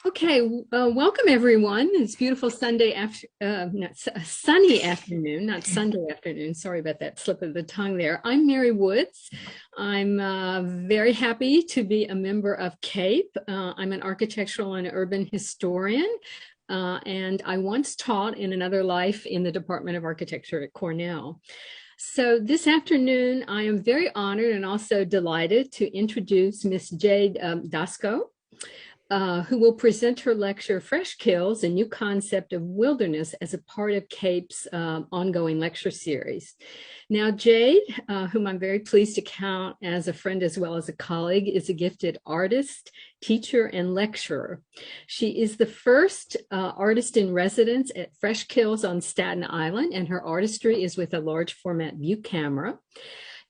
Okay, welcome everyone. It's beautiful Sunday after, sunny afternoon, not Sunday afternoon. Sorry about that slip of the tongue there. I'm Mary Woods. I'm very happy to be a member of CAPE. I'm an architectural and urban historian, and I once taught in another life in the Department of Architecture at Cornell. So this afternoon, I am very honored and also delighted to introduce Miss Jade Doskow, who will present her lecture, Freshkills, a New Concept of Wilderness, as a part of CAPE's ongoing lecture series. Now, Jade, whom I'm very pleased to count as a friend as well as a colleague, is a gifted artist, teacher, and lecturer. She is the first artist in residence at Freshkills on Staten Island, and her artistry is with a large format view camera.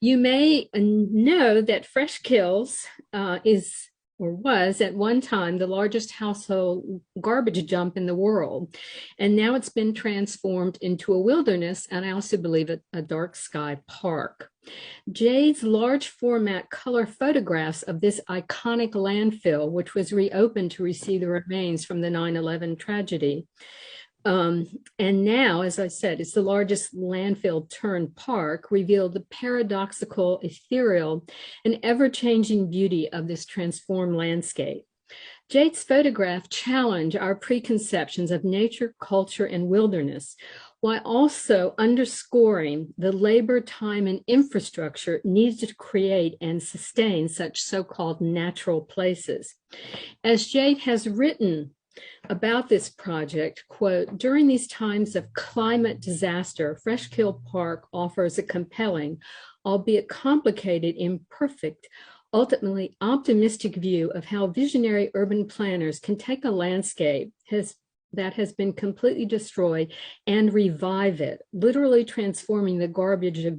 You may know that Freshkills is or was at one time the largest household garbage dump in the world. And now it's been transformed into a wilderness, and I also believe a dark sky park. Jade's large format color photographs of this iconic landfill, which was reopened to receive the remains from the 9/11 tragedy. And now, as I said, it's the largest landfill-turned-park, revealed the paradoxical, ethereal, and ever-changing beauty of this transformed landscape. Jade's photograph challenged our preconceptions of nature, culture, and wilderness, while also underscoring the labor, time, and infrastructure needed to create and sustain such so-called natural places. As Jade has written about this project, quote, during these times of climate disaster, Freshkills Park offers a compelling, albeit complicated, imperfect, ultimately optimistic view of how visionary urban planners can take a landscape that has been completely destroyed and revive it, literally transforming the garbage of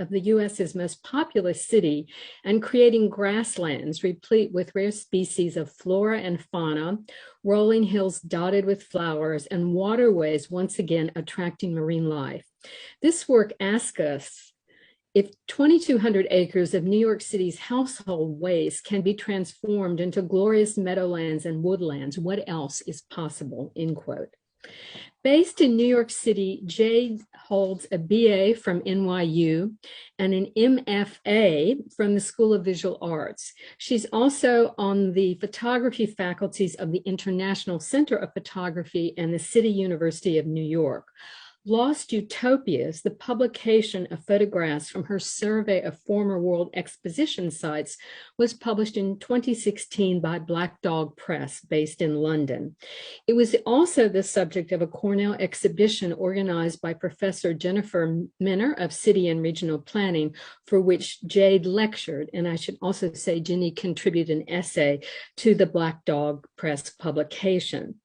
the US's most populous city and creating grasslands replete with rare species of flora and fauna, rolling hills dotted with flowers, and waterways once again attracting marine life. This work asks us if 2,200 acres of New York City's household waste can be transformed into glorious meadowlands and woodlands, what else is possible, end quote. Based in New York City, Jade holds a BA from NYU and an MFA from the School of Visual Arts. She's also on the photography faculties of the International Center of Photography and the City University of New York. Lost Utopias, the publication of photographs from her survey of former World Exposition sites, was published in 2016 by Black Dog Press, based in London. It was also the subject of a Cornell exhibition organized by Professor Jennifer Minner of City and Regional Planning, for which Jade lectured, and I should also say Jenny contributed an essay to the Black Dog Press publication.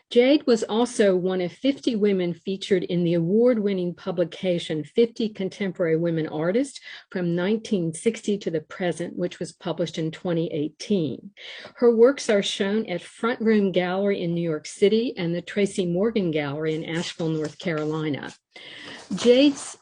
Jade was also one of 50 women featured in the award-winning publication 50 Contemporary Women Artists from 1960 to the present, which was published in 2018. Her works are shown at Front Room Gallery in New York City and the Tracy Morgan Gallery in Asheville, North Carolina. Jade's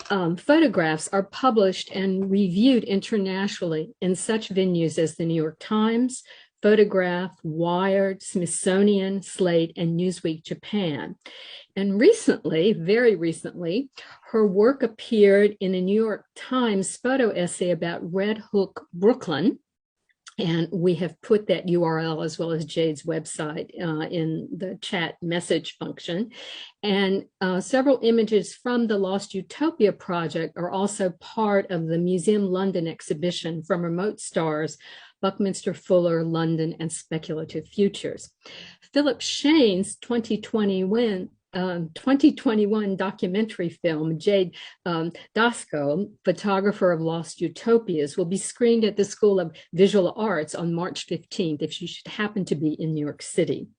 photographs are published and reviewed internationally in such venues as the New York Times, Photograph, Wired, Smithsonian, Slate, and Newsweek Japan. And recently, very recently, her work appeared in a New York Times photo essay about Red Hook, Brooklyn. And we have put that URL as well as Jade's website in the chat message function. And several images from the Lost Utopia project are also part of the Museum London exhibition From Remote Stars, Buckminster Fuller, London, and Speculative Futures. Philip Shane's 2021 documentary film, Jade Doskow, photographer of Lost Utopias, will be screened at the School of Visual Arts on March 15th if you should happen to be in New York City.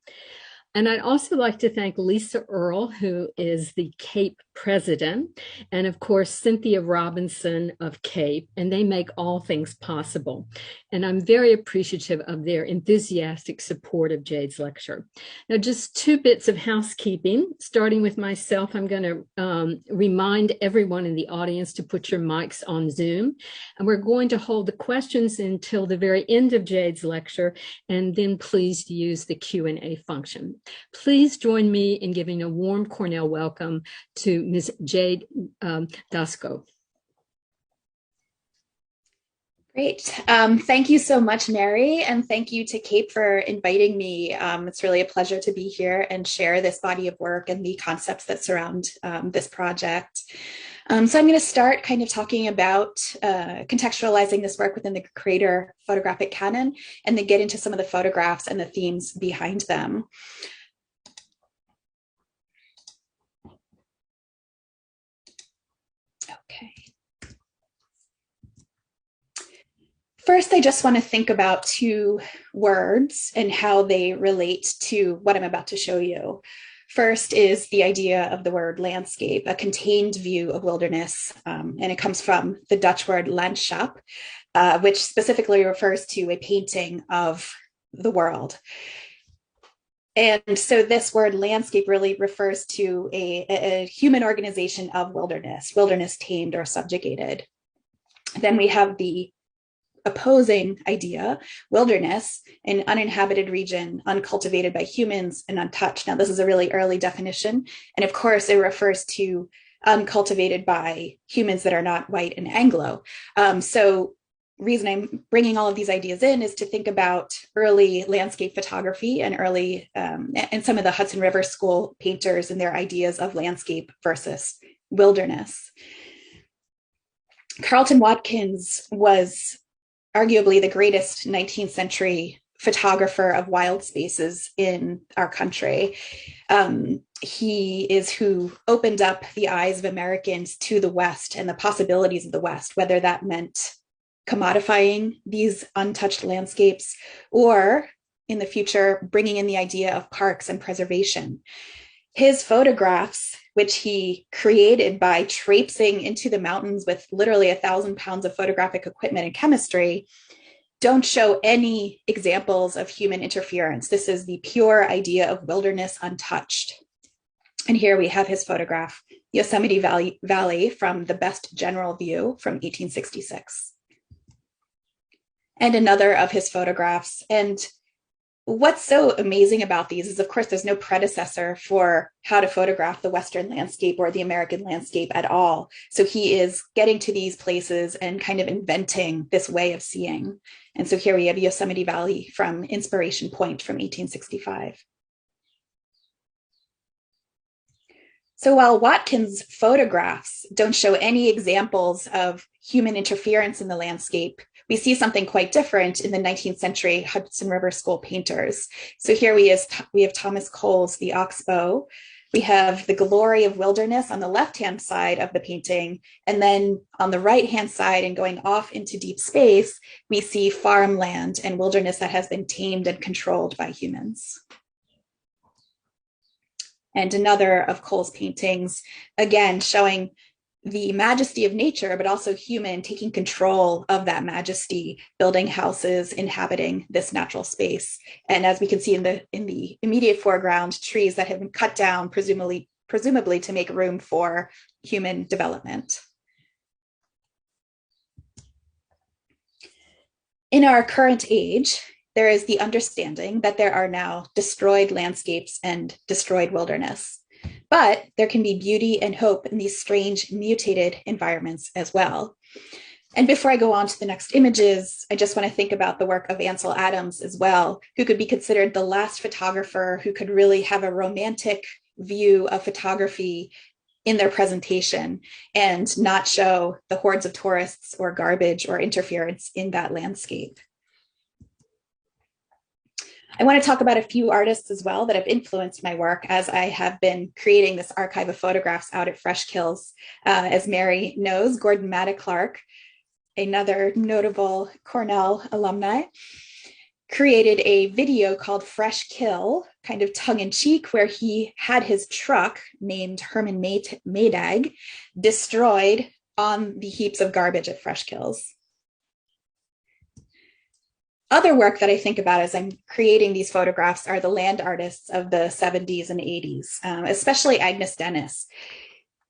And I'd also like to thank Lisa Earle, who is the CAPE president, and of course, Cynthia Robinson of CAPE, and they make all things possible. And I'm very appreciative of their enthusiastic support of Jade's lecture. Now, just 2 bits of housekeeping. Starting with myself, I'm going to remind everyone in the audience to put your mics on Zoom. And we're going to hold the questions until the very end of Jade's lecture, and then please use the Q&A function. Please join me in giving a warm Cornell welcome to Ms. Jade Doskow. Great. Thank you so much, Mary, and thank you to CAPE for inviting me. It's really a pleasure to be here and share this body of work and the concepts that surround this project. So I'm going to start kind of talking about contextualizing this work within the creator photographic canon, and then get into some of the photographs and the themes behind them. Okay. First, I just want to think about 2 words and how they relate to what I'm about to show you. First is the idea of the word landscape, a contained view of wilderness, and it comes from the Dutch word landschap, which specifically refers to a painting of the world. And so this word landscape really refers to a human organization of wilderness tamed or subjugated. Then we have the opposing idea, wilderness, an uninhabited region, uncultivated by humans and untouched. Now, this is a really early definition. And of course, it refers to uncultivated by humans that are not white and Anglo. So reason I'm bringing all of these ideas in is to think about early landscape photography and and some of the Hudson River School painters and their ideas of landscape versus wilderness. Carleton Watkins was arguably the greatest 19th century photographer of wild spaces in our country. He is who opened up the eyes of Americans to the West and the possibilities of the West, whether that meant commodifying these untouched landscapes or in the future, bringing in the idea of parks and preservation. His photographs, which he created by traipsing into the mountains with literally 1,000 pounds of photographic equipment and chemistry, don't show any examples of human interference. This is the pure idea of wilderness untouched. And here we have his photograph, Yosemite Valley from the best general view from 1866. And another of his photographs. And what's so amazing about these is, of course, there's no predecessor for how to photograph the Western landscape or the American landscape at all. So he is getting to these places and kind of inventing this way of seeing. And so here we have Yosemite Valley from Inspiration Point from 1865. So while Watkins' photographs don't show any examples of human interference in the landscape, we see something quite different in the 19th century Hudson River School painters. So here we have Thomas Cole's The Oxbow. We have the glory of wilderness on the left-hand side of the painting. And then on the right-hand side and going off into deep space, we see farmland and wilderness that has been tamed and controlled by humans. And another of Cole's paintings, again, showing the majesty of nature, but also human taking control of that majesty, building houses, inhabiting this natural space. And as we can see in the immediate foreground, trees that have been cut down, presumably to make room for human development. In our current age, there is the understanding that there are now destroyed landscapes and destroyed wilderness. But there can be beauty and hope in these strange mutated environments as well. And before I go on to the next images, I just want to think about the work of Ansel Adams as well, who could be considered the last photographer who could really have a romantic view of photography in their presentation and not show the hordes of tourists or garbage or interference in that landscape. I want to talk about a few artists as well that have influenced my work as I have been creating this archive of photographs out at Freshkills. As Mary knows, Gordon Matta Clark, another notable Cornell alumni. created a video called Freshkill, kind of tongue-in-cheek, where he had his truck named Herman Maydag destroyed on the heaps of garbage at Freshkills. Other work that I think about as I'm creating these photographs are the land artists of the 70s and 80s, especially Agnes Dennis.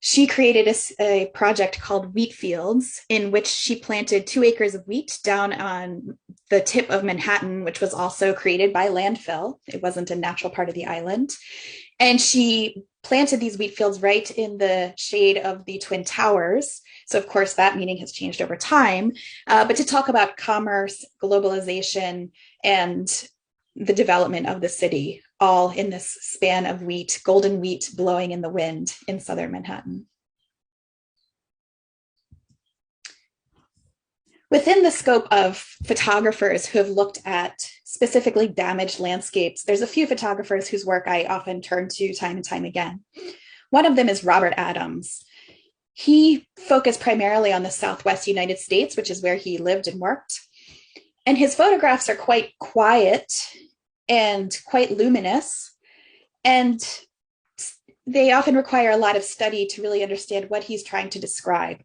She created a project called Wheat Fields, in which she planted 2 acres of wheat down on the tip of Manhattan, which was also created by landfill. It wasn't a natural part of the island. And she planted these wheat fields right in the shade of the Twin Towers. So, of course, that meaning has changed over time. But to talk about commerce, globalization, and the development of the city, all in this span of wheat, golden wheat blowing in the wind in southern Manhattan. Within the scope of photographers who have looked at specifically damaged landscapes, there's a few photographers whose work I often turn to time and time again. One of them is Robert Adams. He focused primarily on the Southwest United States, which is where he lived and worked. And his photographs are quite quiet and quite luminous. And they often require a lot of study to really understand what he's trying to describe.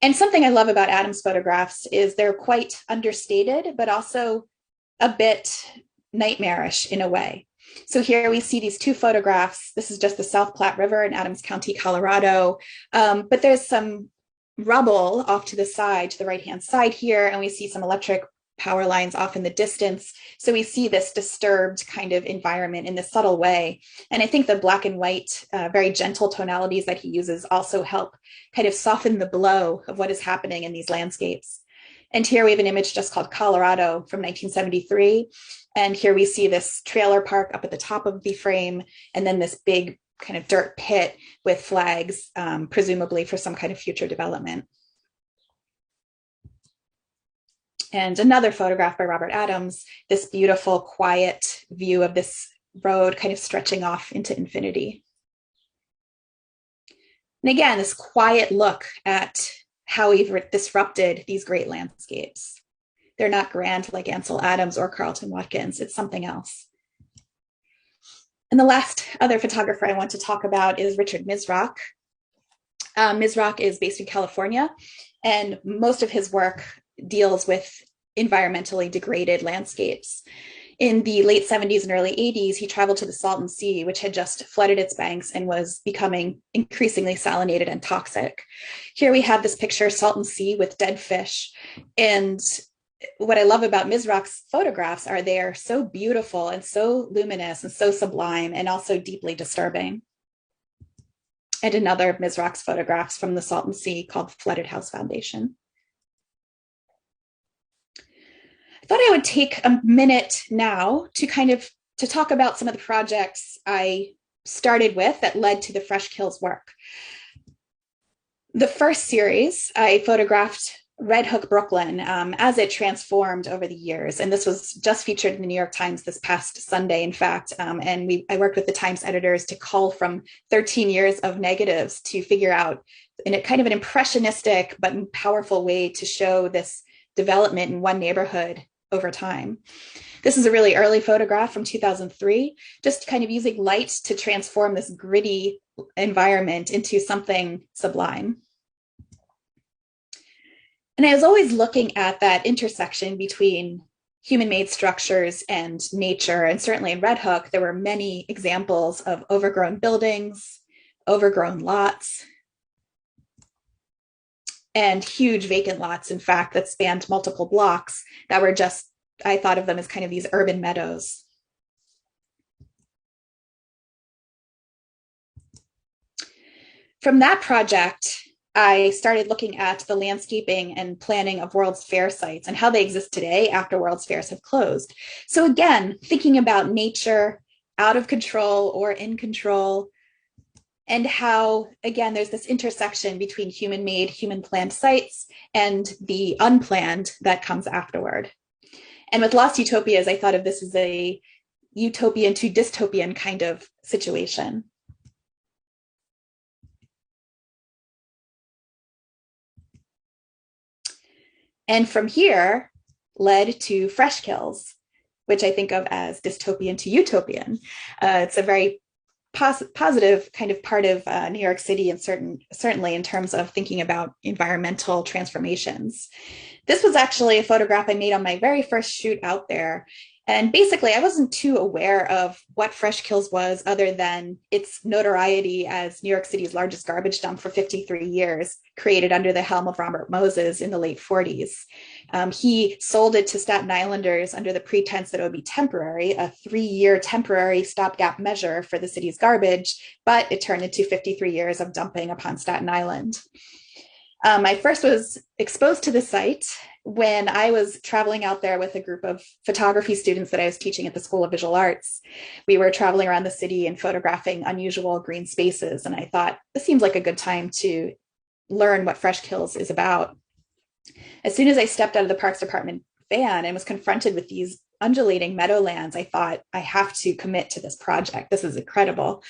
And something I love about Adams' photographs is they're quite understated, but also a bit nightmarish in a way. So here we see these 2 photographs. This is just the South Platte River in Adams County, Colorado. But there's some rubble off to the side, to the right-hand side here, and we see some electric power lines off in the distance. So we see this disturbed kind of environment in this subtle way. And I think the black and white, very gentle tonalities that he uses also help kind of soften the blow of what is happening in these landscapes. And here we have an image just called Colorado from 1973. And here we see this trailer park up at the top of the frame, and then this big kind of dirt pit with flags, presumably for some kind of future development. And another photograph by Robert Adams, this beautiful, quiet view of this road kind of stretching off into infinity. And again, this quiet look at how we've disrupted these great landscapes. They're not grand like Ansel Adams or Carlton Watkins. It's something else. And the last other photographer I want to talk about is Richard Misrach. Misrach is based in California, and most of his work deals with environmentally degraded landscapes. In the late 70s and early 80s, he traveled to the Salton Sea, which had just flooded its banks and was becoming increasingly salinated and toxic. Here we have this picture, Salton Sea with dead fish. And what I love about Misrach's photographs are they're so beautiful and so luminous and so sublime and also deeply disturbing. And another of Misrach's photographs from the Salton Sea called Flooded House Foundation. I thought I would take a minute now to to talk about some of the projects I started with that led to the Freshkills work. The first series, I photographed Red Hook, Brooklyn, as it transformed over the years. And this was just featured in the New York Times this past Sunday, in fact. And I worked with the Times editors to cull from 13 years of negatives to figure out in a kind of an impressionistic but powerful way to show this development in one neighborhood over time. This is a really early photograph from 2003, just kind of using light to transform this gritty environment into something sublime. And I was always looking at that intersection between human-made structures and nature. And certainly in Red Hook, there were many examples of overgrown buildings, overgrown lots, and huge vacant lots, in fact, that spanned multiple blocks that were just, I thought of them as kind of these urban meadows. From that project, I started looking at the landscaping and planning of World's Fair sites and how they exist today after World's Fairs have closed. So again, thinking about nature out of control or in control, and how, again, there's this intersection between human-made, human-planned sites and the unplanned that comes afterward. And with Lost Utopias, I thought of this as a utopian to dystopian kind of situation. And from here led to Freshkills, which I think of as dystopian to utopian. It's a very positive kind of part of New York City, and certainly in terms of thinking about environmental transformations. This was actually a photograph I made on my very first shoot out there. And basically, I wasn't too aware of what Freshkills was, other than its notoriety as New York City's largest garbage dump for 53 years, created under the helm of Robert Moses in the late 40s. He sold it to Staten Islanders under the pretense that it would be temporary, a 3-year temporary stopgap measure for the city's garbage, but it turned into 53 years of dumping upon Staten Island. I first was exposed to the site when I was traveling out there with a group of photography students that I was teaching at the School of Visual Arts. We were traveling around the city and photographing unusual green spaces, and I thought, this seems like a good time to learn what Freshkills is about. As soon as I stepped out of the Parks Department van and was confronted with these undulating meadowlands, I thought, I have to commit to this project. This is incredible.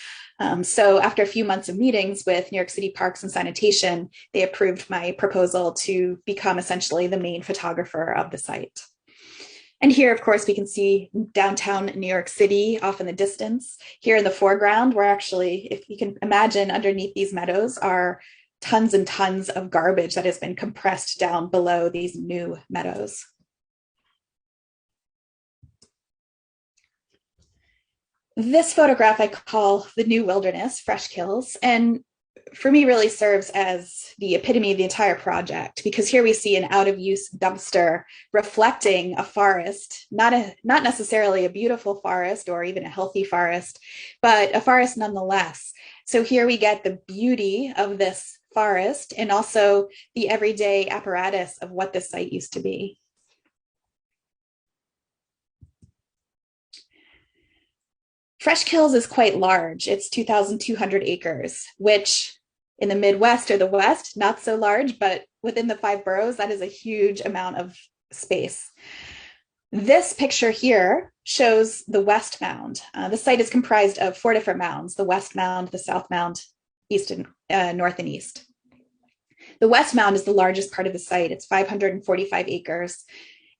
So after a few months of meetings with New York City Parks and Sanitation, they approved my proposal to become essentially the main photographer of the site. And here, of course, we can see downtown New York City off in the distance. Here in the foreground, we're actually, if you can imagine, underneath these meadows are tons and tons of garbage that has been compressed down below these new meadows. This photograph I call the new wilderness, Freshkills, and for me really serves as the epitome of the entire project, because here we see an out of use dumpster reflecting a forest, not necessarily a beautiful forest or even a healthy forest, but a forest nonetheless. So here we get the beauty of this forest and also the everyday apparatus of what this site used to be. Freshkills is quite large. It's 2,200 acres, which in the Midwest or the West, not so large, but within the 5 boroughs, that is a huge amount of space. This picture here shows the West Mound. The site is comprised of 4 different mounds: the West Mound, the South Mound, East and North and East. The West Mound is the largest part of the site. It's 545 acres.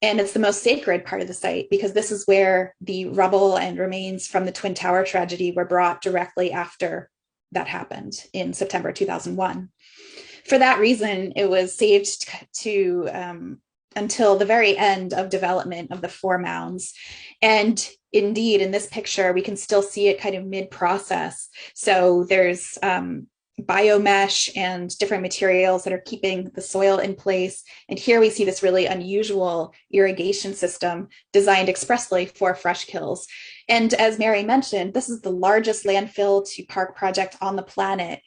And it's the most sacred part of the site because this is where the rubble and remains from the Twin Tower tragedy were brought directly after that happened in September 2001. For that reason, it was saved to until the very end of development of the 4 mounds. And indeed, in this picture, we can still see it kind of mid-process. So there's biomesh and different materials that are keeping the soil in place. And here we see this really unusual irrigation system designed expressly for Freshkills. And as Mary mentioned, this is the largest landfill-to-park project on the planet.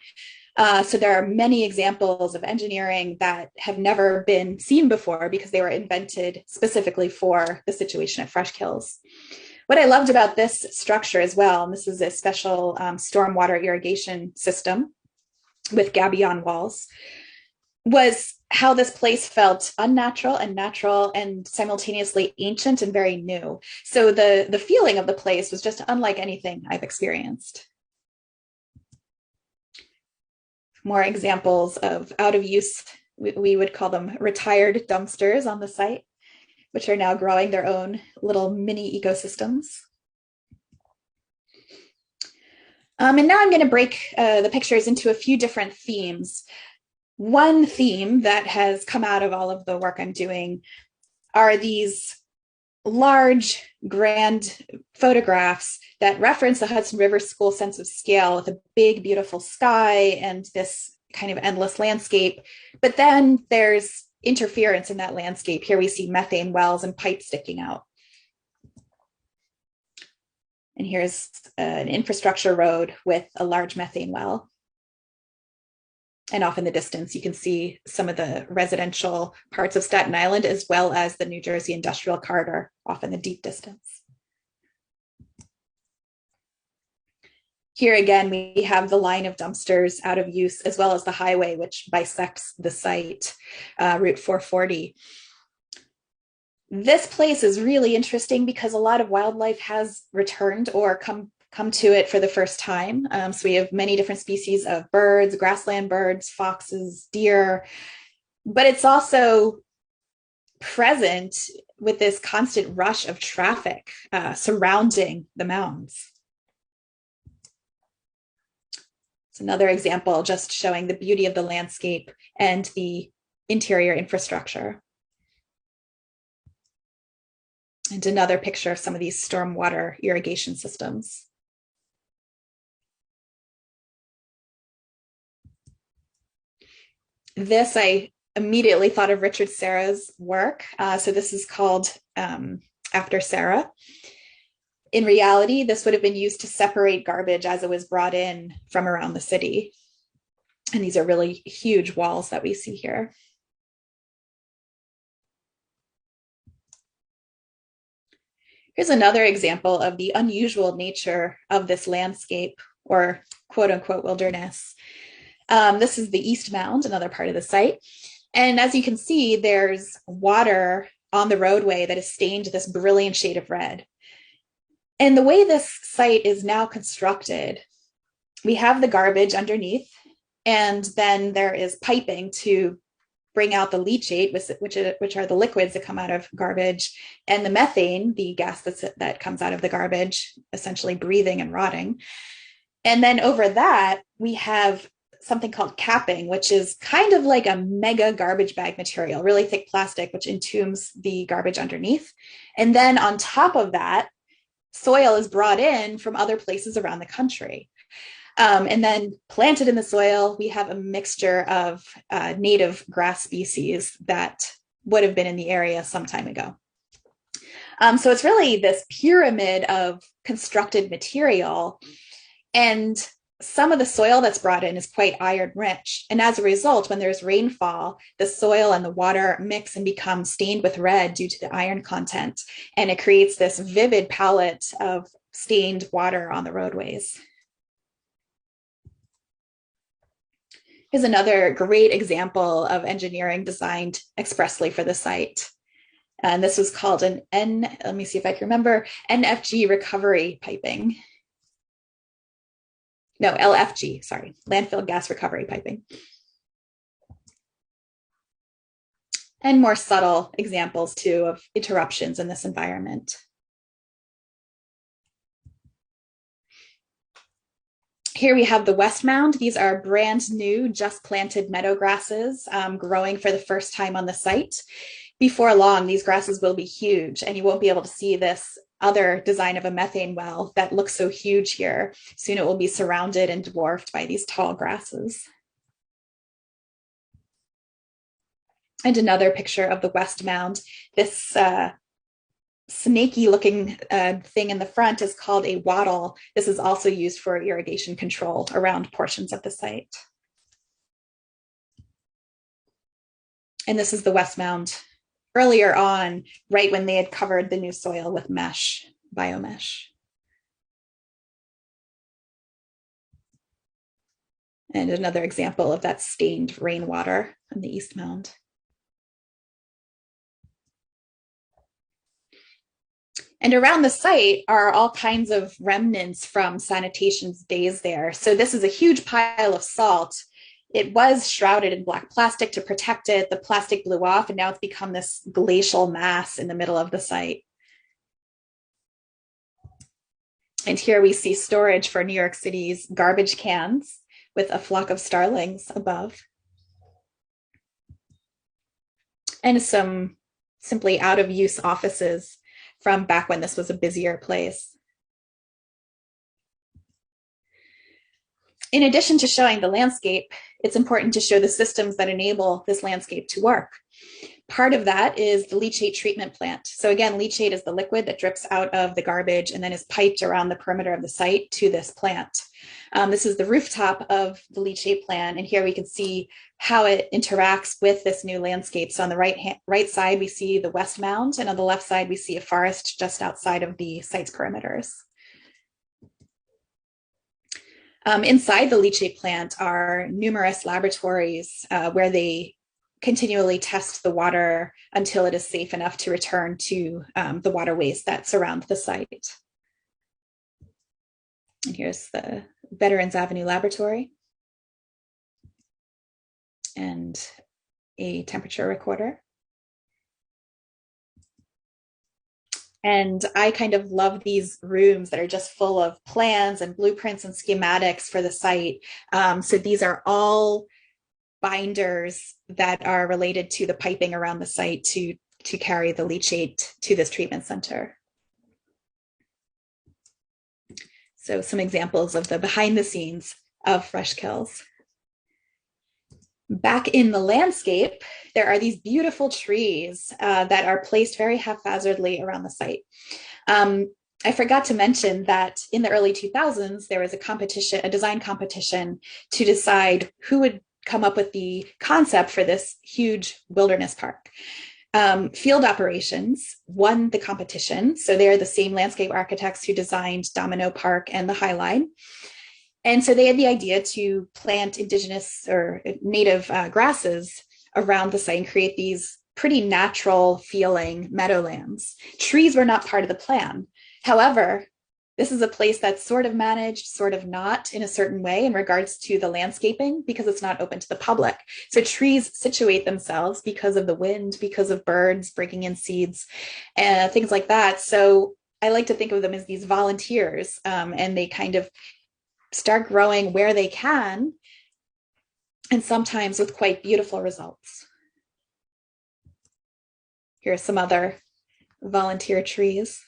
So there are many examples of engineering that have never been seen before because they were invented specifically for the situation at Freshkills. What I loved about this structure as well, and this is a special stormwater irrigation system with gabion walls, was how this place felt unnatural and natural and simultaneously ancient and very new. So the feeling of the place was just unlike anything I've experienced. More examples of out of use, we would call them retired dumpsters on the site, which are now growing their own little mini ecosystems. And now I'm going to break the pictures into a few different themes. One theme that has come out of all of the work I'm doing are these large, grand photographs that reference the Hudson River School sense of scale with a big, beautiful sky and this kind of endless landscape. But then there's interference in that landscape. Here we see methane wells and pipes sticking out. And here's an infrastructure road with a large methane well. And off in the distance, you can see some of the residential parts of Staten Island, as well as the New Jersey Industrial Corridor off in the deep distance. Here again, we have the line of dumpsters out of use, as well as the highway, which bisects the site, Route 440. This place is really interesting because a lot of wildlife has returned or come to it for the first time. So we have many different species of birds, grassland birds, foxes, deer, but it's also present with this constant rush of traffic surrounding the mounds. It's another example just showing the beauty of the landscape and the interior infrastructure. And another picture of some of these stormwater irrigation systems. This, I immediately thought of Richard Serra's work. So this is called After Serra. In reality, this would have been used to separate garbage as it was brought in from around the city. And these are really huge walls that we see here. Here's another example of the unusual nature of this landscape, or quote unquote wilderness. This is the East Mound, another part of the site. And as you can see, there's water on the roadway that is stained this brilliant shade of red. And the way this site is now constructed, we have the garbage underneath, and then there is piping to bring out the leachate, which are the liquids that come out of garbage, and the methane, the gas that comes out of the garbage, essentially breathing and rotting. And then over that, we have something called capping, which is kind of like a mega garbage bag material, really thick plastic, which entombs the garbage underneath. And then on top of that, soil is brought in from other places around the country. And then planted in the soil, we have a mixture of native grass species that would have been in the area some time ago. So it's really this pyramid of constructed material. And some of the soil that's brought in is quite iron rich. And as a result, when there's rainfall, the soil and the water mix and become stained with red due to the iron content. And it creates this vivid palette of stained water on the roadways. Here's another great example of engineering designed expressly for the site. And this was called let me see if I can remember, NFG recovery piping. No, LFG, sorry, landfill gas recovery piping. And more subtle examples too of interruptions in this environment. Here we have the West Mound. These are brand new, just planted meadow grasses growing for the first time on the site. Before long, these grasses will be huge, and you won't be able to see this other design of a methane well that looks so huge here. Soon it will be surrounded and dwarfed by these tall grasses. And another picture of the West Mound. This snaky looking thing in the front is called a wattle. This is also used for irrigation control around portions of the site. And this is the West Mound earlier on, right when they had covered the new soil with mesh, biomesh. And another example of that stained rainwater in the East Mound. And around the site are all kinds of remnants from sanitation's days there. So this is a huge pile of salt. It was shrouded in black plastic to protect it. The plastic blew off, and now it's become this glacial mass in the middle of the site. And here we see storage for New York City's garbage cans with a flock of starlings above. And some simply out of use offices from back when this was a busier place. In addition to showing the landscape, it's important to show the systems that enable this landscape to work. Part of that is the leachate treatment plant. So again, leachate is the liquid that drips out of the garbage and then is piped around the perimeter of the site to this plant. This is the rooftop of the leachate plant, and here we can see how it interacts with this new landscape. So on the right side, we see the West Mound, and on the left side, we see a forest just outside of the site's perimeters. Inside the leachate plant are numerous laboratories where they continually test the water until it is safe enough to return to the waterways that surround the site. And here's the Veterans Avenue Laboratory and a temperature recorder. And I kind of love these rooms that are just full of plans and blueprints and schematics for the site. So these are all binders that are related to the piping around the site to carry the leachate to this treatment center. So some examples of the behind the scenes of Freshkills. Back in the landscape, there are these beautiful trees that are placed very haphazardly around the site. I forgot to mention that in the early 2000s, there was a competition, a design competition to decide who would come up with the concept for this huge wilderness park. Field Operations won the competition. So they're the same landscape architects who designed Domino Park and the High Line. And so they had the idea to plant indigenous or native grasses around the site and create these pretty natural feeling meadowlands. Trees were not part of the plan. However, this is a place that's sort of managed, sort of not in a certain way in regards to the landscaping because it's not open to the public. So trees situate themselves because of the wind, because of birds breaking in seeds, and things like that. So I like to think of them as these volunteers, and they kind of start growing where they can, and sometimes with quite beautiful results. Here are some other volunteer trees.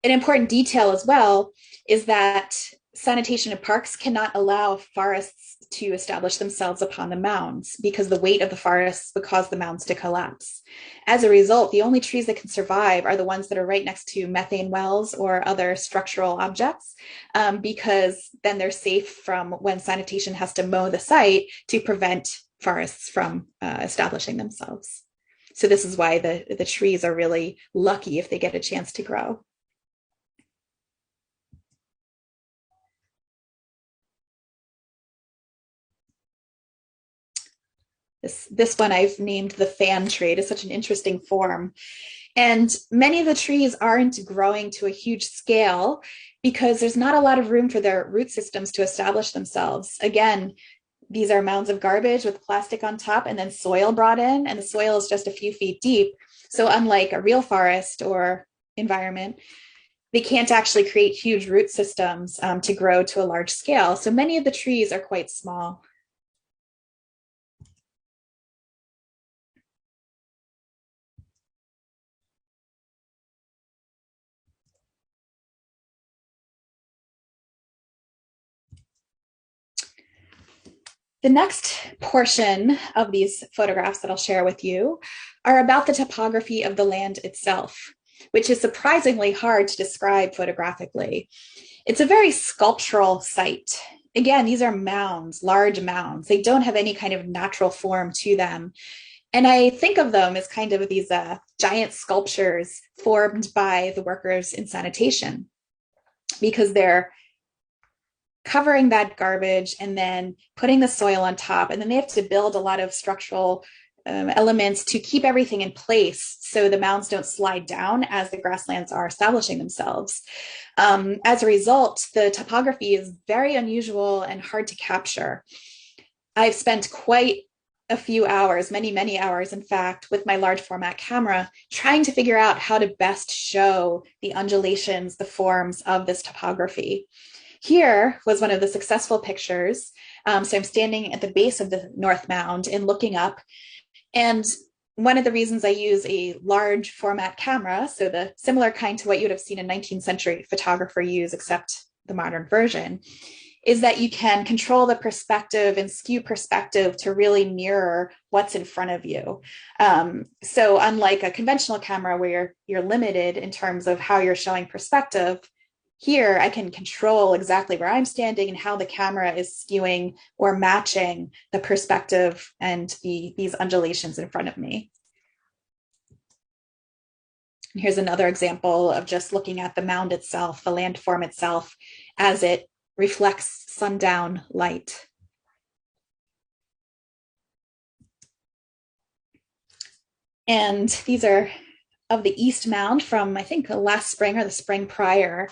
An important detail as well is that sanitation and parks cannot allow forests to establish themselves upon the mounds because the weight of the forests would cause the mounds to collapse. As a result, the only trees that can survive are the ones that are right next to methane wells or other structural objects, because then they're safe from when sanitation has to mow the site to prevent forests from establishing themselves. So this is why the trees are really lucky if they get a chance to grow. This one I've named the fan tree. It is such an interesting form. And many of the trees aren't growing to a huge scale because there's not a lot of room for their root systems to establish themselves. Again, these are mounds of garbage with plastic on top and then soil brought in, and the soil is just a few feet deep. So unlike a real forest or environment, they can't actually create huge root systems to grow to a large scale. So many of the trees are quite small. The next portion of these photographs that I'll share with you are about the topography of the land itself, which is surprisingly hard to describe photographically. It's a very sculptural site. Again, these are mounds, large mounds. They don't have any kind of natural form to them. And I think of them as kind of these giant sculptures formed by the workers in sanitation, because they're covering that garbage and then putting the soil on top. And then they have to build a lot of structural elements to keep everything in place so the mounds don't slide down as the grasslands are establishing themselves. As a result, the topography is very unusual and hard to capture. I've spent quite a few hours, many hours, in fact, with my large format camera, trying to figure out how to best show the undulations, the forms of this topography. Here was one of the successful pictures. So I'm standing at the base of the North Mound and looking up. And one of the reasons I use a large format camera, so the similar kind to what you would have seen a 19th century photographer use, except the modern version, is that you can control the perspective and skew perspective to really mirror what's in front of you. So unlike a conventional camera where you're limited in terms of how you're showing perspective, here I can control exactly where I'm standing and how the camera is skewing or matching the perspective and these undulations in front of me. And here's another example of just looking at the mound itself, the landform itself, as it reflects sundown light. And these are of the East Mound from, I think, last spring or the spring prior.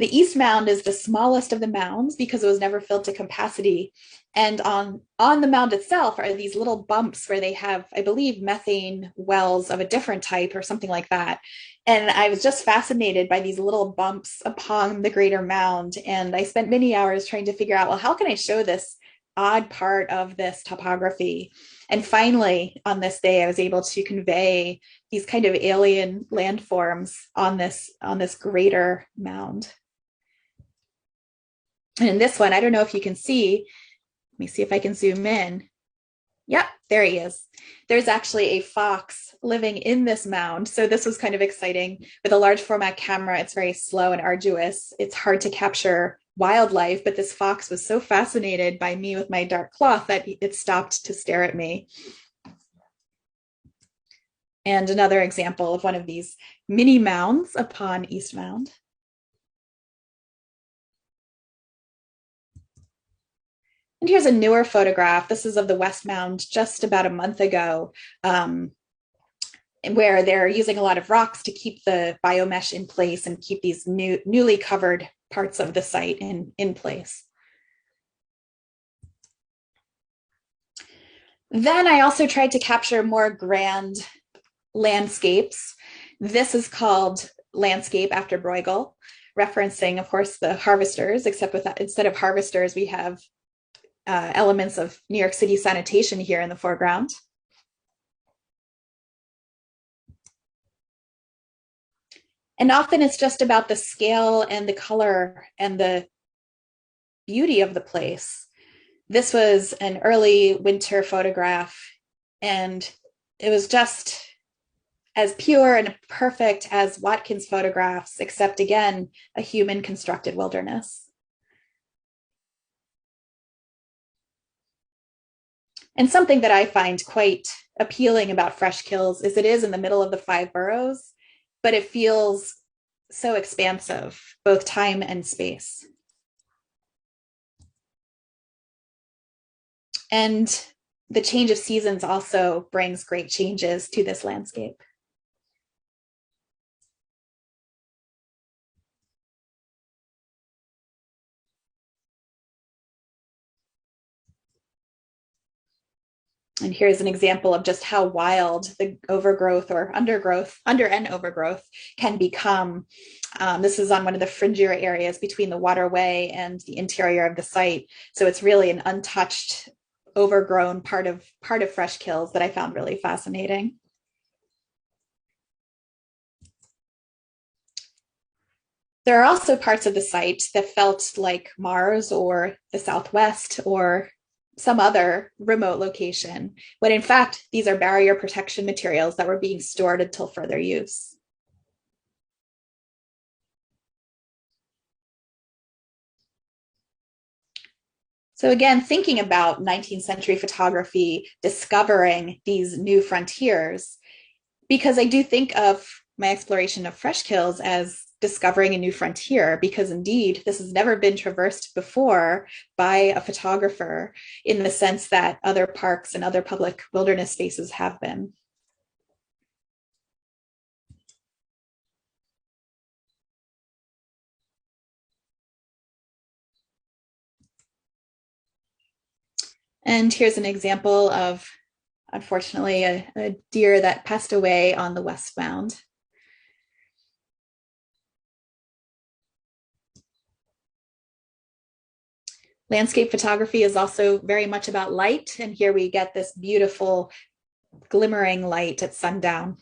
The east mound is the smallest of the mounds because it was never filled to capacity. And on the mound itself are these little bumps where they have, I believe, methane wells of a different type or something like that. And I was just fascinated by these little bumps upon the greater mound. And I spent many hours trying to figure out, well, how can I show this odd part of this topography? And finally, on this day, I was able to convey these kind of alien landforms on this greater mound. And in this one, I don't know if you can see, let me see if I can zoom in. Yep, there he is. There's actually a fox living in this mound. So this was kind of exciting. With a large format camera, it's very slow and arduous. It's hard to capture wildlife, but this fox was so fascinated by me with my dark cloth that it stopped to stare at me. And another example of one of these mini mounds upon East Mound. And here's a newer photograph. This is of the West Mound just about a month ago, where they're using a lot of rocks to keep the biomesh in place and keep these newly covered parts of the site in place. Then I also tried to capture more grand landscapes. This is called Landscape after Bruegel, referencing, of course, the harvesters, except with that, instead of harvesters, we have elements of New York City sanitation here in the foreground. And often it's just about the scale and the color and the beauty of the place. This was an early winter photograph, and it was just as pure and perfect as Watkins' photographs, except again, a human constructed wilderness. And something that I find quite appealing about Freshkills is it is in the middle of the 5 boroughs, but it feels so expansive, both time and space. And the change of seasons also brings great changes to this landscape. And here's an example of just how wild the overgrowth or undergrowth, under and overgrowth can become. This is on one of the fringier areas between the waterway and the interior of the site. So it's really an untouched, overgrown part of Freshkills that I found really fascinating. There are also parts of the site that felt like Mars or the Southwest or some other remote location, when in fact, these are barrier protection materials that were being stored until further use. So again, thinking about 19th century photography, discovering these new frontiers, because I do think of my exploration of Freshkills as discovering a new frontier, because indeed this has never been traversed before by a photographer in the sense that other parks and other public wilderness spaces have been. And here's an example of, unfortunately, a deer that passed away on the West Mound. Landscape photography is also very much about light, and here we get this beautiful glimmering light at sundown.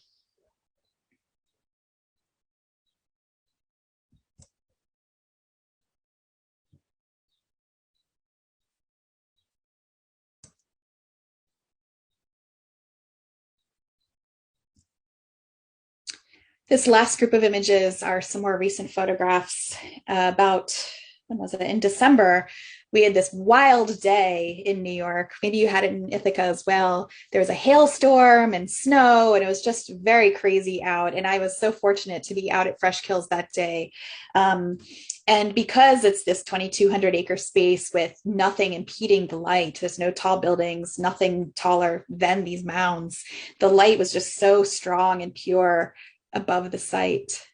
This last group of images are some more recent photographs about, when was it, in December. We had this wild day in New York. Maybe you had it in Ithaca as well. There was a hailstorm and snow, and it was just very crazy out. And I was so fortunate to be out at Freshkills that day. And because it's this 2,200 acre space with nothing impeding the light, there's no tall buildings, nothing taller than these mounds. The light was just so strong and pure above the site.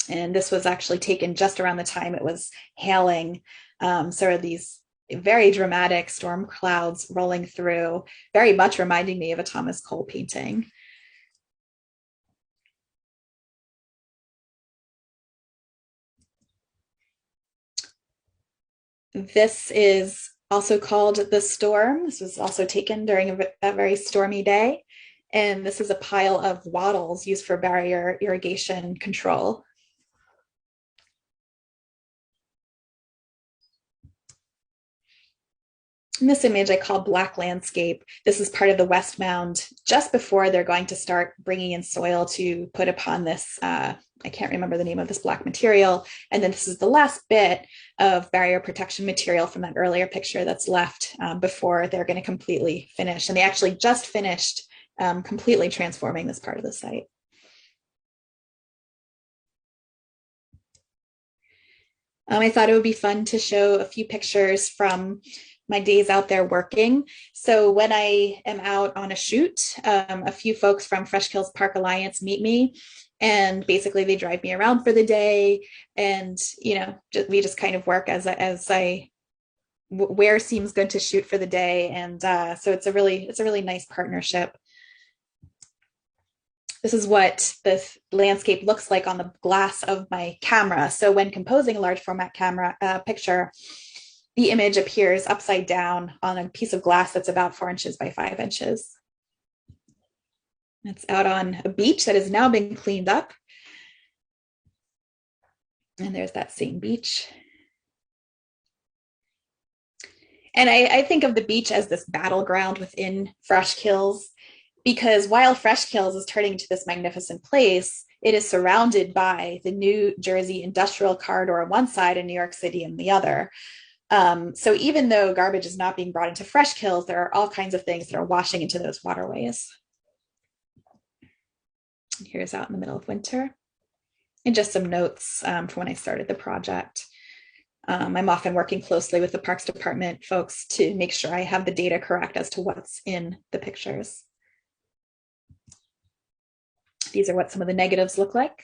And this was actually taken just around the time it was hailing. So these very dramatic storm clouds rolling through, very much reminding me of a Thomas Cole painting. This is also called The Storm. This was also taken during a very stormy day. And this is a pile of wattles used for barrier irrigation control. In this image I call Black Landscape. This is part of the West Mound just before they're going to start bringing in soil to put upon this, I can't remember the name of this black material. And then this is the last bit of barrier protection material from that earlier picture that's left before they're going to completely finish. And they actually just finished completely transforming this part of the site. I thought it would be fun to show a few pictures from my days out there working. So when I am out on a shoot, a few folks from Freshkills Park Alliance meet me, and basically they drive me around for the day, and we just kind of work as I where seems good to shoot for the day, and so it's a really nice partnership. This is what the landscape looks like on the glass of my camera. So when composing a large format camera picture, the image appears upside down on a piece of glass that's about 4 inches by 5 inches. It's out on a beach that has now been cleaned up. And there's that same beach. And I think of the beach as this battleground within Freshkills, because while Freshkills is turning into this magnificent place, it is surrounded by the New Jersey industrial corridor on one side and New York City on the other. So even though garbage is not being brought into Freshkills, there are all kinds of things that are washing into those waterways. Here's out in the middle of winter. And just some notes from when I started the project. I'm often working closely with the Parks Department folks to make sure I have the data correct as to what's in the pictures. These are what some of the negatives look like.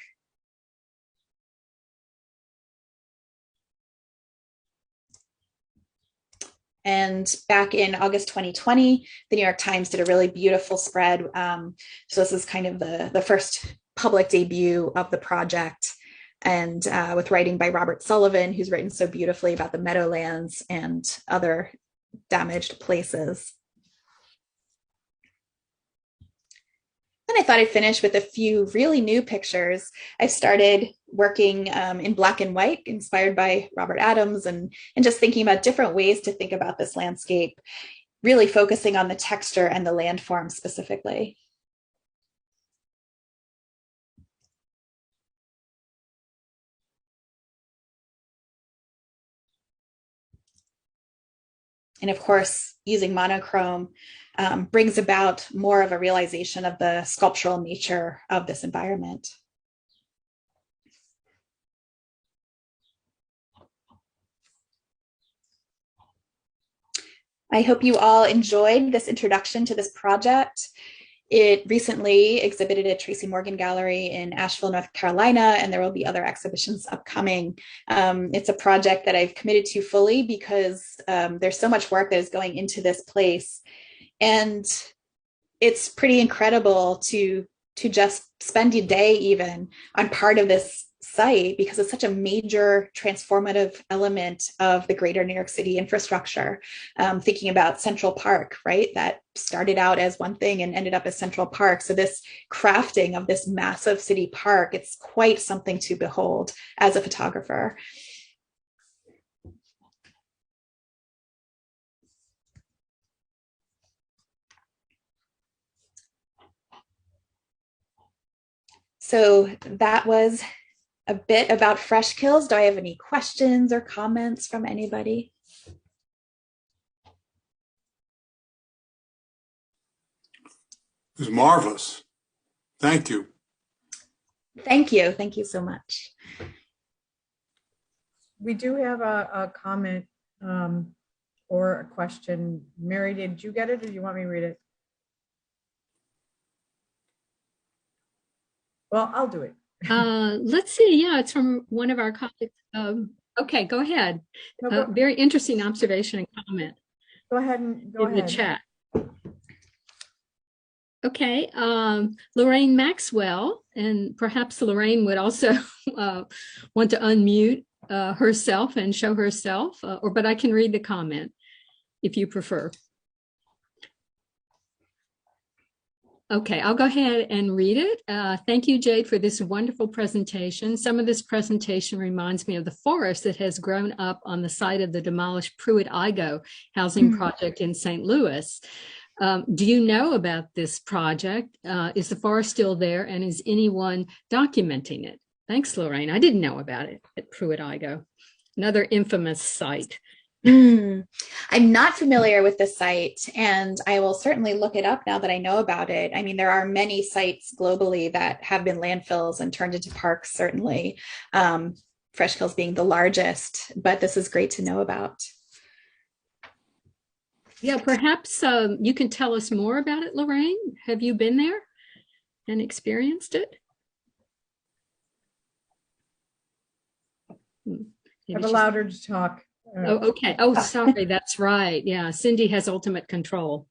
And back in August 2020, the New York Times did a really beautiful spread. So this is kind of the first public debut of the project, and with writing by Robert Sullivan, who's written so beautifully about the meadowlands and other damaged places. Then I thought I'd finish with a few really new pictures. I started working in black and white, inspired by Robert Adams, and just thinking about different ways to think about this landscape, really focusing on the texture and the landform specifically. And of course, using monochrome brings about more of a realization of the sculptural nature of this environment. I hope you all enjoyed this introduction to this project. It recently exhibited at Tracy Morgan Gallery in Asheville, North Carolina, and there will be other exhibitions upcoming. It's a project that I've committed to fully because there's so much work that is going into this place. And it's pretty incredible to just spend a day even on part of this site, because it's such a major transformative element of the greater New York City infrastructure. Thinking about Central Park, right? That started out as one thing and ended up as Central Park. So this crafting of this massive city park, it's quite something to behold as a photographer. So that was a bit about Freshkills. Do I have any questions or comments from anybody? It was marvelous. Thank you. Thank you. Thank you so much. We do have a comment or a question. Mary, did you get it, or do you want me to read it? Well, I'll do it. Let's see. Yeah, it's from one of our colleagues. Okay, go ahead. No, go, Very interesting observation and comment go ahead and go in the ahead. chat. Okay, Lorraine Maxwell, and perhaps Lorraine would also want to unmute herself and show herself, but I can read the comment if you prefer. Okay, I'll go ahead and read it. Thank you, Jade, for this wonderful presentation. Some of this presentation reminds me of the forest that has grown up on the site of the demolished Pruitt-Igoe housing project in St. Louis. Do you know about this project? Is the forest still there, and is anyone documenting it? Thanks, Lorraine. I didn't know about it at Pruitt-Igoe, another infamous site. I'm not familiar with the site, and I will certainly look it up now that I know about it. I mean, there are many sites globally that have been landfills and turned into parks, certainly. Freshkills being the largest, but this is great to know about. Yeah, perhaps you can tell us more about it, Lorraine. Have you been there and experienced it? I've allowed her to talk. Oh, okay. Oh, sorry. That's right. Yeah, Cindy has ultimate control.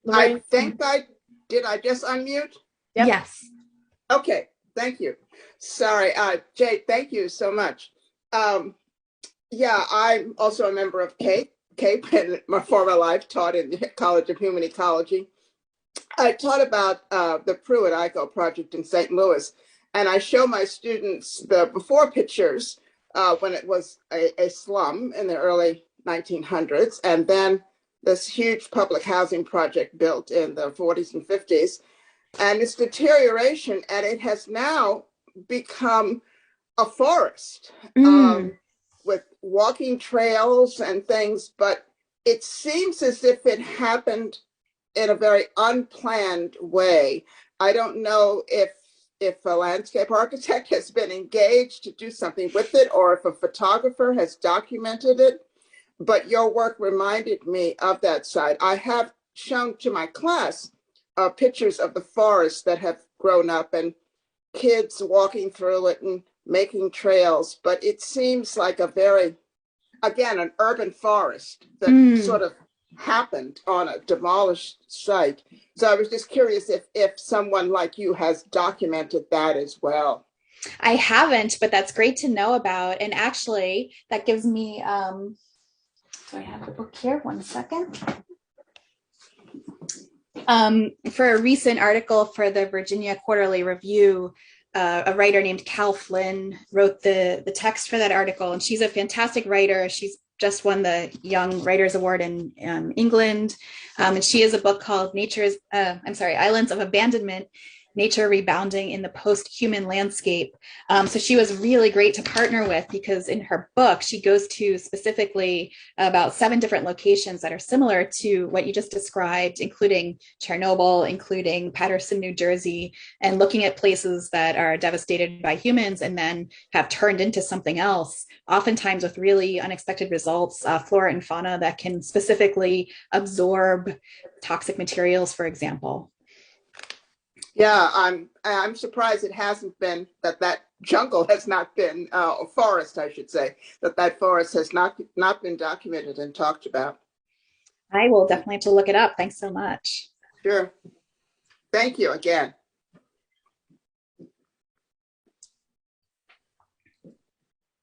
I think I just unmute? Yep. Yes. Okay, thank you. Sorry, Jade, thank you so much. Yeah, I'm also a member of CAPE. CAPE in my former life taught in the College of Human Ecology. I taught about the Pruitt-Igoe project in St. Louis, and I show my students the before pictures when it was a slum in the early 1900s, and then this huge public housing project built in the 40s and 50s, and its deterioration, and it has now become a forest with walking trails and things, but it seems as if it happened in a very unplanned way. I don't know if a landscape architect has been engaged to do something with it, or if a photographer has documented it, but your work reminded me of that site. I have shown to my class pictures of the forest that have grown up and kids walking through it and making trails, but it seems like a very, again, an urban forest that sort of happened on a demolished site. So I was just curious if someone like you has documented that as well. I haven't, but that's great to know about. And actually, that gives me, do I have the book here? 1 second. For a recent article for the Virginia Quarterly Review, a writer named Cal Flynn wrote the text for that article, and she's a fantastic writer. She's just won the Young Writers Award in England, and she has a book called Islands of Abandonment, Nature Rebounding in the Post-Human Landscape. So she was really great to partner with, because in her book, she goes to specifically about 7 different locations that are similar to what you just described, including Chernobyl, including Paterson, New Jersey, and looking at places that are devastated by humans and then have turned into something else, oftentimes with really unexpected results, flora and fauna that can specifically absorb toxic materials, for example. Yeah, I'm surprised it hasn't been that jungle has not been, or forest, I should say, that forest has not been documented and talked about. I will definitely have to look it up. Thanks so much. Sure. Thank you again.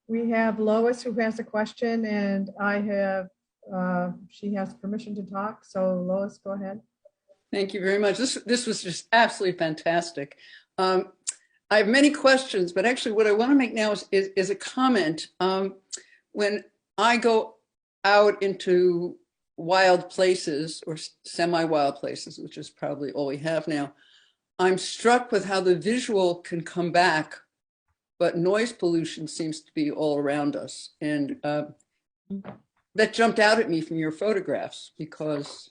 We have Lois who has a question, and I have, she has permission to talk. So Lois, go ahead. Thank you very much. This was just absolutely fantastic. I have many questions, but actually what I want to make now is a comment. When I go out into wild places or semi-wild places, which is probably all we have now, I'm struck with how the visual can come back, but noise pollution seems to be all around us. And that jumped out at me from your photographs because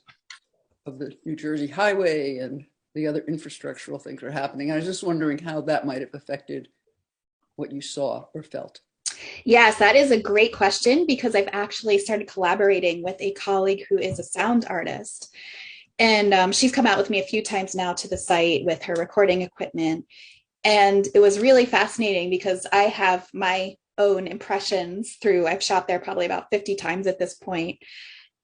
of the New Jersey highway and the other infrastructural things are happening. I was just wondering how that might have affected what you saw or felt. Yes, that is a great question, because I've actually started collaborating with a colleague who is a sound artist. And she's come out with me a few times now to the site with her recording equipment. And it was really fascinating because I have my own impressions through, I've shot there probably about 50 times at this point,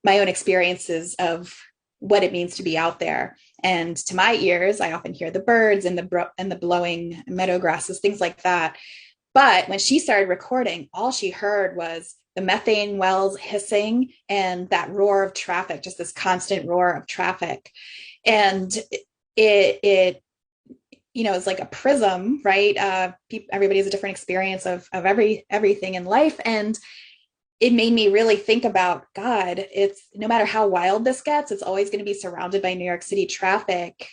my own experiences of what it means to be out there. And to my ears, I often hear the birds and the blowing meadow grasses, things like that. But when she started recording, all she heard was the methane wells hissing and that roar of traffic, just this constant roar of traffic. And it it's like a prism, right? Everybody has a different experience of everything in life. And it made me really think about, God, it's no matter how wild this gets, it's always going to be surrounded by New York City traffic.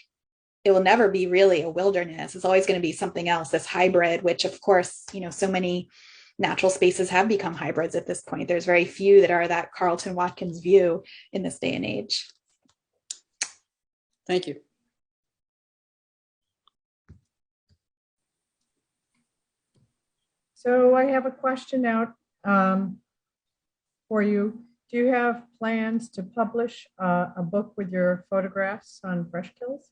It will never be really a wilderness. It's always going to be something else, this hybrid, which of course, so many natural spaces have become hybrids at this point. There's very few that are that Carlton Watkins view in this day and age. Thank you. So I have a question out for you. Do you have plans to publish a book with your photographs on Freshkills?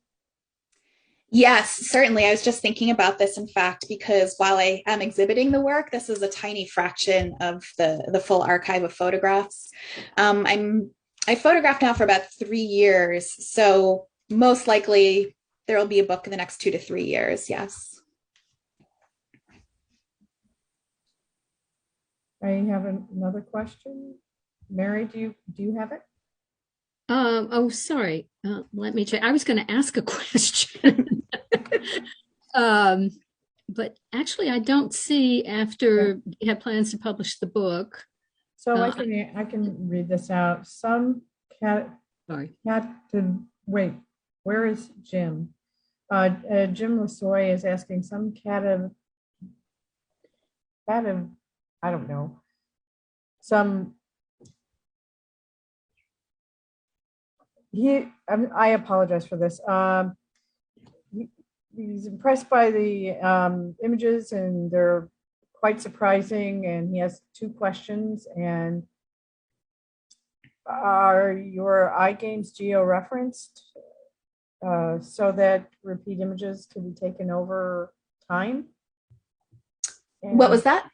Yes, certainly. I was just thinking about this, in fact, because while I am exhibiting the work, this is a tiny fraction of the full archive of photographs. I photographed now for about 3 years, so most likely there will be a book in the next 2 to 3 years. Yes. I have another question. Mary, do you have it? Oh, sorry. Let me check. I was going to ask a question. But actually, I don't see after you have plans to publish the book. So I can read this out. Some cat. Sorry. Wait, where is Jim? Jim Lasoy is asking some I don't know. I apologize for this. He's impressed by the images and they're quite surprising. And he has 2 questions. And are your eye games geo-referenced so that repeat images can be taken over time? And what was that?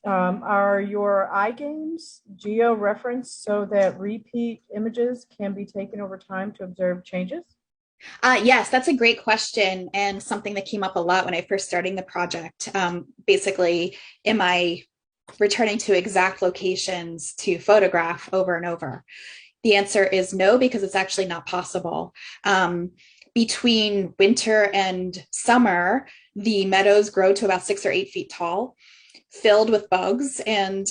Are your eye games geo-referenced so that repeat images can be taken over time to observe changes? Yes, that's a great question and something that came up a lot when I first started the project. Basically, am I returning to exact locations to photograph over and over? The answer is no, because it's actually not possible. Between winter and summer, the meadows grow to about 6 or 8 feet tall, filled with bugs, and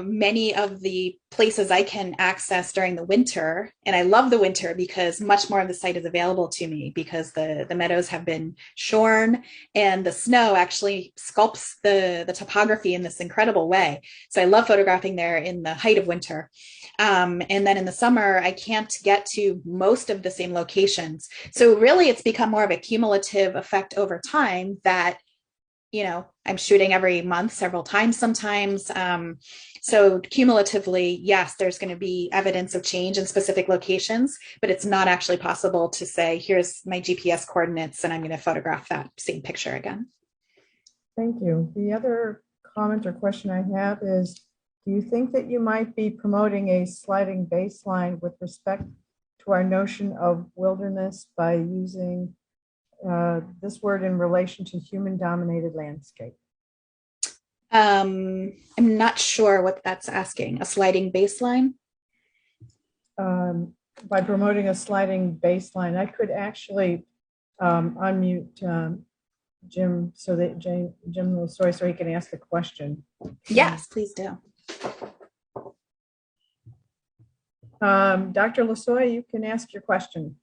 many of the places I can access during the winter, and I love the winter because much more of the site is available to me because the meadows have been shorn and the snow actually sculpts the topography in this incredible way. So I love photographing there in the height of winter. And then in the summer, I can't get to most of the same locations. So really it's become more of a cumulative effect over time that I'm shooting every month, several times sometimes. So cumulatively, yes, there's going to be evidence of change in specific locations, but it's not actually possible to say, here's my GPS coordinates and I'm going to photograph that same picture again. Thank you. The other comment or question I have is, do you think that you might be promoting a sliding baseline with respect to our notion of wilderness by using this word in relation to human-dominated landscape? I'm not sure what that's asking. A sliding baseline? By promoting a sliding baseline, I could actually unmute Jim so that Jim Lasoy so he can ask the question. Yes, please do. Dr. Lasoy, you can ask your question.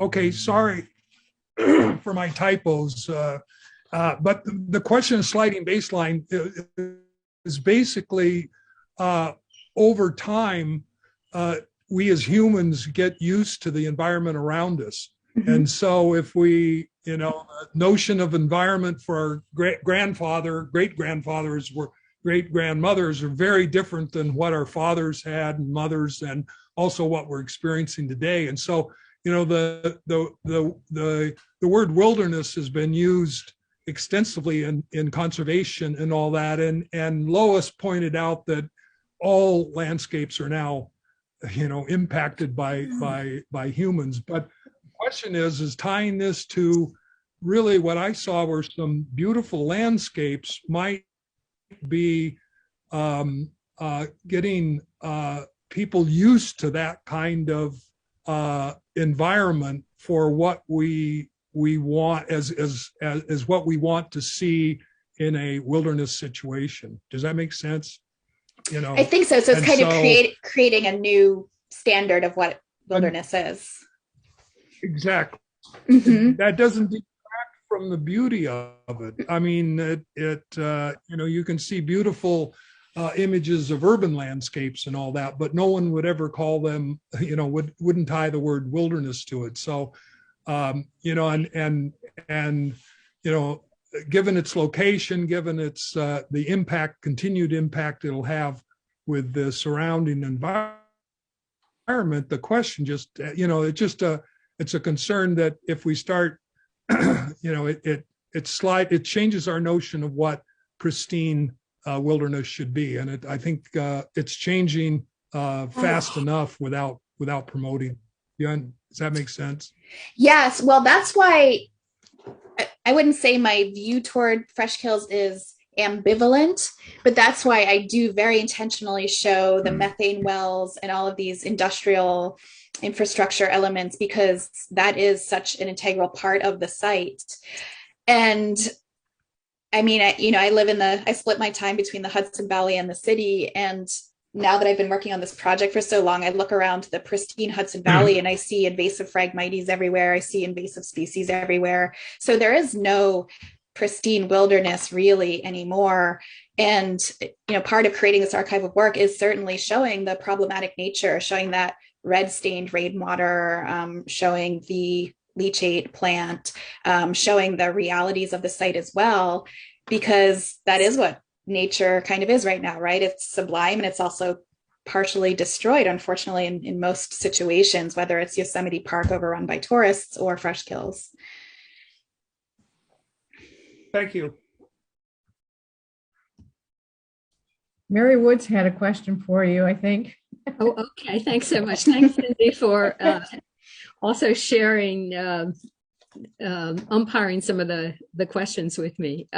Okay, sorry for my typos, but the question of sliding baseline is basically over time, we as humans get used to the environment around us. Mm-hmm. And so if we, a notion of environment for our great grandfathers were, great grandmothers are very different than what our fathers had and mothers, and also what we're experiencing today. And so, you know, the word wilderness has been used extensively in conservation and all that. And Lois pointed out that all landscapes are now, you know, impacted by humans. But the question is tying this to really what I saw were some beautiful landscapes might be getting people used to that kind of environment for what we want as what we want to see in a wilderness situation. Does that make sense? You know, I think so. So it's kind of creating a new standard of what wilderness is. Exactly. Mm-hmm. That doesn't detract from the beauty of it. I mean, you know, you can see beautiful images of urban landscapes and all that, but no one would ever call them, you know, wouldn't tie the word wilderness to it. So, you know, and you know, given its location, given its the continued impact it'll have with the surrounding environment, the question just, you know, it's a concern that if we start, you know, it changes our notion of what pristine wilderness should be, and I think it's changing fast enough without promoting. Yeah, does that make sense? Yes. Well, that's why I wouldn't say my view toward Freshkills is ambivalent, but that's why I do very intentionally show the methane wells and all of these industrial infrastructure elements, because that is such an integral part of the site. And I mean, I split my time between the Hudson Valley and the city. And now that I've been working on this project for so long, I look around the pristine Hudson Valley and I see invasive Phragmites everywhere. I see invasive species everywhere. So there is no pristine wilderness really anymore. And, you know, part of creating this archive of work is certainly showing the problematic nature, showing that red stained rainwater, showing the leachate plant, showing the realities of the site as well, because that is what nature kind of is right now, right? It's sublime and it's also partially destroyed, unfortunately, in most situations, whether it's Yosemite Park overrun by tourists or Freshkills. Thank you. Mary Woods had a question for you, I think. Oh, okay. Thanks so much. Thanks, Cindy, for also sharing, umpiring some of the questions with me.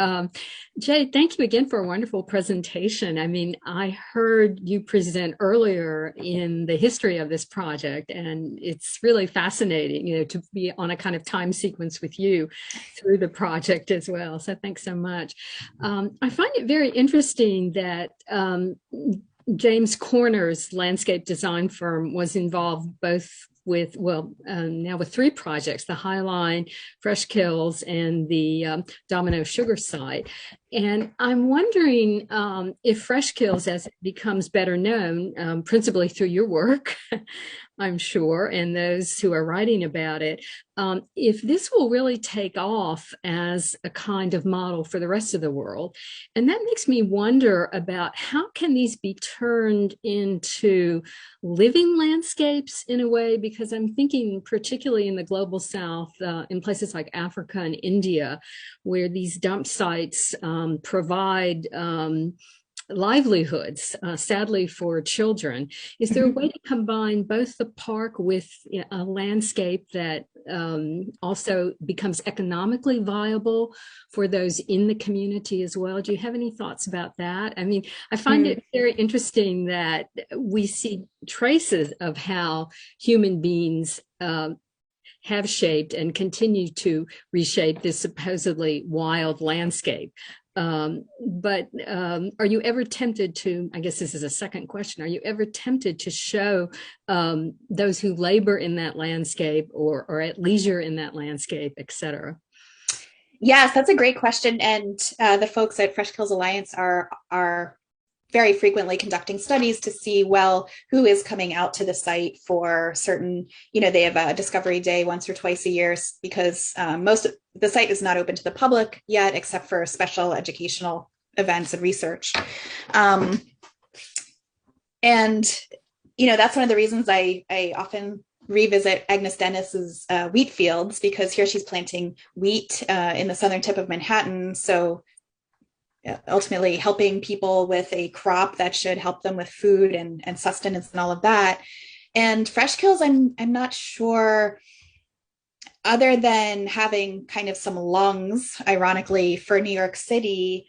Jay, thank you again for a wonderful presentation. I mean, I heard you present earlier in the history of this project, and it's really fascinating, you know, to be on a kind of time sequence with you through the project as well. So thanks so much. I find it very interesting that James Corner's landscape design firm was involved both with, now with 3 projects, the Highline, Freshkills, and the Domino Sugar site. And I'm wondering if Freshkills, as it becomes better known, principally through your work, I'm sure, and those who are writing about it, if this will really take off as a kind of model for the rest of the world. And that makes me wonder about how can these be turned into living landscapes in a way, because I'm thinking particularly in the global south, in places like Africa and India, where these dump sites provide livelihoods, sadly, for children. Is there a way to combine both the park with a landscape that also becomes economically viable for those in the community as well? Do you have any thoughts about that? I mean, I find it very interesting that we see traces of how human beings have shaped and continue to reshape this supposedly wild landscape. But are you ever tempted to, I guess this is a second question, are you ever tempted to show those who labor in that landscape or at leisure in that landscape, et cetera? Yes, that's a great question. And the folks at Freshkills Alliance are very frequently conducting studies to see, well, who is coming out to the site for certain, you know, they have a discovery day once or twice a year, because most of the site is not open to the public yet, except for special educational events and research. And, that's one of the reasons I often revisit Agnes Dennis's wheat fields, because here she's planting wheat in the southern tip of Manhattan. So ultimately helping people with a crop that should help them with food and sustenance and all of that. And Freshkills, I'm not sure, other than having kind of some lungs, ironically, for New York City,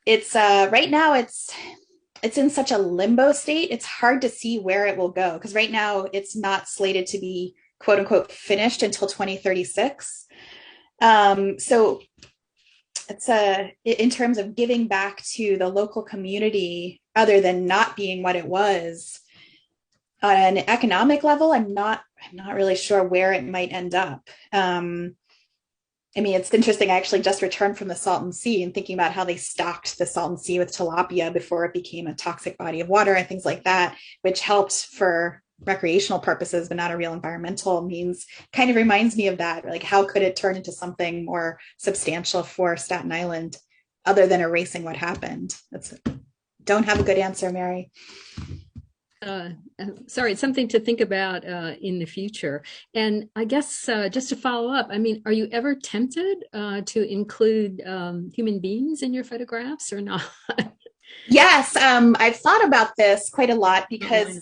it's right now it's in such a limbo state. It's hard to see where it will go, because right now it's not slated to be quote unquote finished until 2036. So it's in terms of giving back to the local community, other than not being what it was, on an economic level, I'm not really sure where it might end up. It's interesting. I actually just returned from the Salton Sea and thinking about how they stocked the Salton Sea with tilapia before it became a toxic body of water and things like that, which helped for recreational purposes, but not a real environmental means. Kind of reminds me of that. Like, how could it turn into something more substantial for Staten Island other than erasing what happened? Don't have a good answer, Mary. Sorry, it's something to think about in the future. And I guess just to follow up, are you ever tempted to include human beings in your photographs or not? Yes, I've thought about this quite a lot, because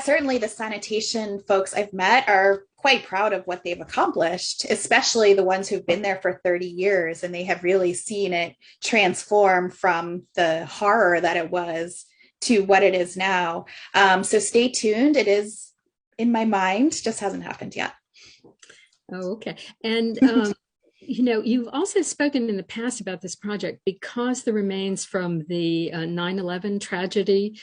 certainly the sanitation folks I've met are quite proud of what they've accomplished, especially the ones who've been there for 30 years, and they have really seen it transform from the horror that it was to what it is now. So stay tuned. It is in my mind, just hasn't happened yet. Oh, okay. And, you've also spoken in the past about this project because the remains from the 9/11 tragedy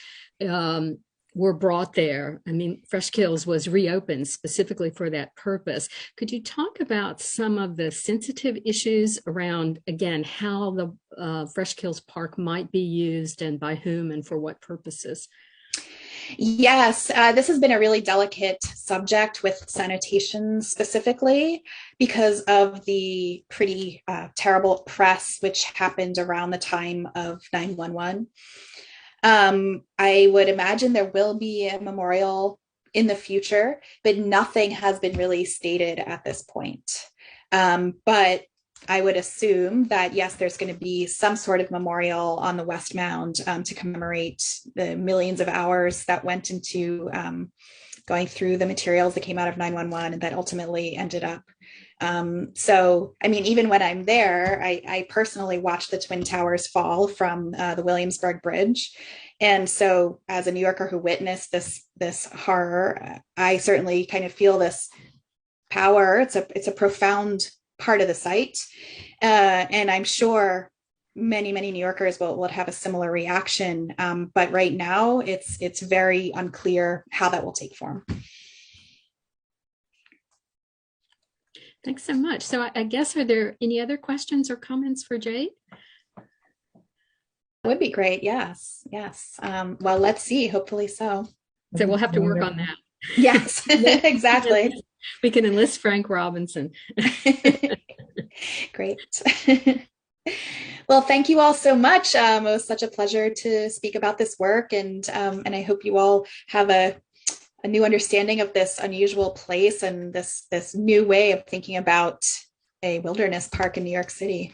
were brought there. Freshkills was reopened specifically for that purpose. Could you talk about some of the sensitive issues around, again, how the Freshkills Park might be used and by whom and for what purposes? Yes, this has been a really delicate subject with sanitation specifically, because of the pretty terrible press which happened around the time of 9/11. I would imagine there will be a memorial in the future, but nothing has been really stated at this point. But I would assume that, yes, there's going to be some sort of memorial on the West Mound to commemorate the millions of hours that went into going through the materials that came out of 9/11 and that ultimately ended up. Even when I'm there, I personally watched the Twin Towers fall from the Williamsburg Bridge. And so as a New Yorker who witnessed this horror, I certainly kind of feel this power. It's a profound part of the site. And I'm sure many, many New Yorkers will have a similar reaction. But right now it's very unclear how that will take form. Thanks so much. So I guess, are there any other questions or comments for Jade? Would be great. Yes. Well, let's see. Hopefully so. So we'll have to work on that. Yes, exactly. We can enlist Frank Robinson. Great. Well, thank you all so much. It was such a pleasure to speak about this work, and I hope you all have a new understanding of this unusual place and this new way of thinking about a wilderness park in New York City.